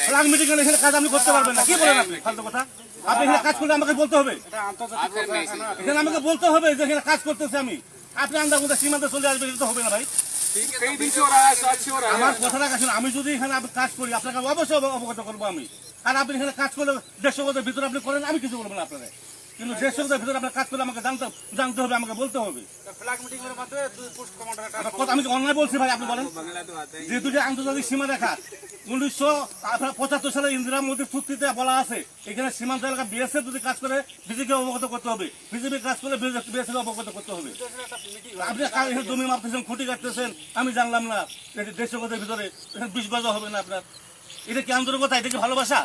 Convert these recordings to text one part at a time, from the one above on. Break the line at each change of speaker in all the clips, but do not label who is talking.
Flag meeting এখানে কাজ আপনি করতে পারবেন না। কি বলেন আপনি ফালতু কথা? আপনি এখানে কাজ করলে আমাকে বলতে হবে, এখানে আমাকে বলতে হবে যে এখানে কাজ করতেছে আমি। আপনি আন্দাজ মধ্যে সীমান্তে চলে আসবেন, এটা তো হবে না ভাই। আমার কথাটা কাছেন, আমি যদি এখানে কাজ করি আপনাকে অবশ্যই অবগত করবো আমি। আর আপনি এখানে কাজ করলে 150 গজের ভিতরে আপনি করেন, আমি কিছু বলবো না আপনারা। কিন্তু 150 গজের ভিতরে আপনার কাজ করলে আমাকে জানতে হবে, আমাকে বলতে হবে। আমি কি অন্যায় বলছি ভাই? আপনি বলেন। যেহেতু যে আন্তর্জাতিক সীমা রেখা 1975 সালে ইন্দিরা মোদীর চুক্তিতে বলা আছে, এখানে সীমান্ত এলাকা বিএসএফ যদি কাজ করে বিজেপিকে অবগত করতে হবে, বিজেপি কাজ করলে বিএসএফ অবগত করতে হবে। আপনি জমি মাপতেছেন, খুঁটি কাটতেছেন, আমি জানলাম না। 150 গজের ভিতরে 20 গজ হবে না আপনার। এটা কি আন্তরিকতা? এটা কি ভালোবাসা?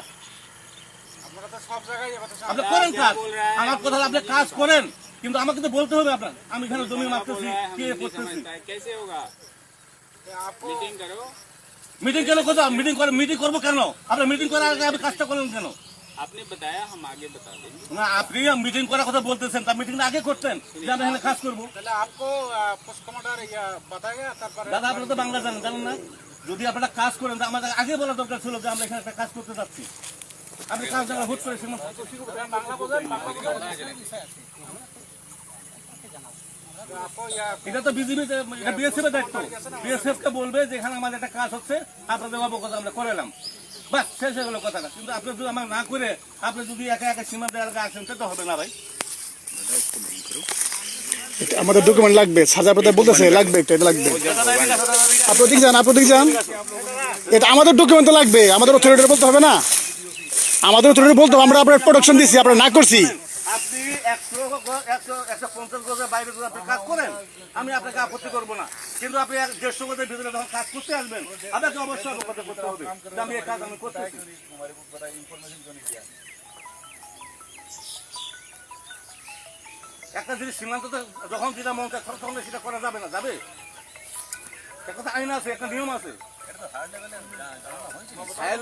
আপনি করেন কাজ, আমার কথা আপনি কাজ করেন, কিন্তু আমাকে তো বলতে হবে আপনার। আমি এখানে জমি মাপতেছি, কে করতেছি। মিটিং কেন কোথাও মিটিং করবো কেন? আপনার মিটিং করার আগে আপনি কাজটা করলেন কেন?
आपने बताया हम आगे बता देंगे
না, আপনি মিটিং করার কথা বলতেছেন, তার মিটিংটা আগে করতেন যে আমরা এখানে কাজ করবো। দাদা আপনারা তো বাংলা জানেন না? যদি আপনারা কাজ করেন তো আমাদের আগে বলা দরকার ছিল যে আমরা এখানে একটা কাজ করতে যাচ্ছি। আপনি কাজ জায়গা হুট করে এটা তো বিজেপি, এটা বিএসএফ এর দায়িত্ব। বিএসএফ কে বলবে যে এখানে আমাদের একটা কাজ হচ্ছে, আপনাদের অবগত আমরা করালাম, বাস শেষ হয়ে গেল কথাটা। কিন্তু আপনি যদি আমার না করে আপনি যদি একা একা সীমান্ত এলাকা আসেন, সেটা হবে না ভাই।
আমাদের ডকুমেন্ট লাগবে, সাজা প্রদায় বলতেছে লাগবে, এটা লাগবে। আপনি দিক যান, এটা আমাদের ডকুমেন্ট তো লাগবে, আমাদের অথরিটি বলতে হবে না, আমাদের অথরিটি বলতে হবে আমরা আপনার প্রোডাকশন দিচ্ছি, আপনার না করছি।
আপনি 150 গজের বাইরে যদি আপনি কাজ করেন, আমি আপনাকে আপত্তি করবো না। কিন্তু আপনি 150 গজের ভিতরে যখন কাজ করতে আসবেন, আপনাকে অবশ্যই অবগত করতে হবে যে আমি এই কাজ আমি করতেছি। একটা জিনিস সীমান্ততে যখন যেটা মন চায় তখন সেটা করা যাবে না, যাবে? একটা আইন আছে, একটা নিয়ম আছে। হায়ার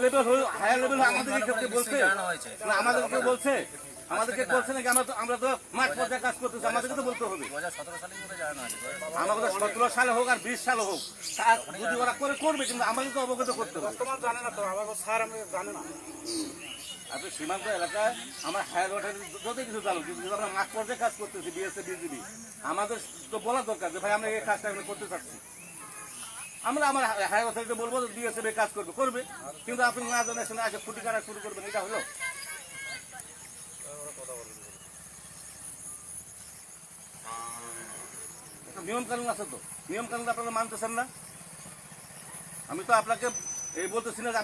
লেভেল আমাদেরকে বলছে না, আমাদেরকে বলছে নাকি? আমরা তো মাঠ পর্যায়ে কাজ করতেছি, আমাদেরকে তো বলতে হবে। আমাদের 17 সালে হোক আর 20 সালে হোক, যদি ওরা করবে, কিন্তু আমাদের তো অবগত করতে হবে। আপনি সীমান্ত এলাকায় আমার হায়ার ওয়াটার যত কিছু জানো, কিন্তু আমরা মাঠ পর্যায়ে কাজ করতেছি, বিএসএফ বিজিবি, আমাদের তো বলা দরকার যে ভাই আমরা এই কাজটা করতে চাচ্ছি। আমরা আমার হায়ার অথরিটি বলবো বিএসএফ কাজ করবে, কিন্তু আপনি না জানেন শুনে আগে খুঁটি কাটা শুরু করবেন, এটা হলো? নিয়ম কানুন আছে তো, নিয়ম কানুন আপনারা মানতেছেন না। আমি তো আপনাকে এই বলতেছি না যে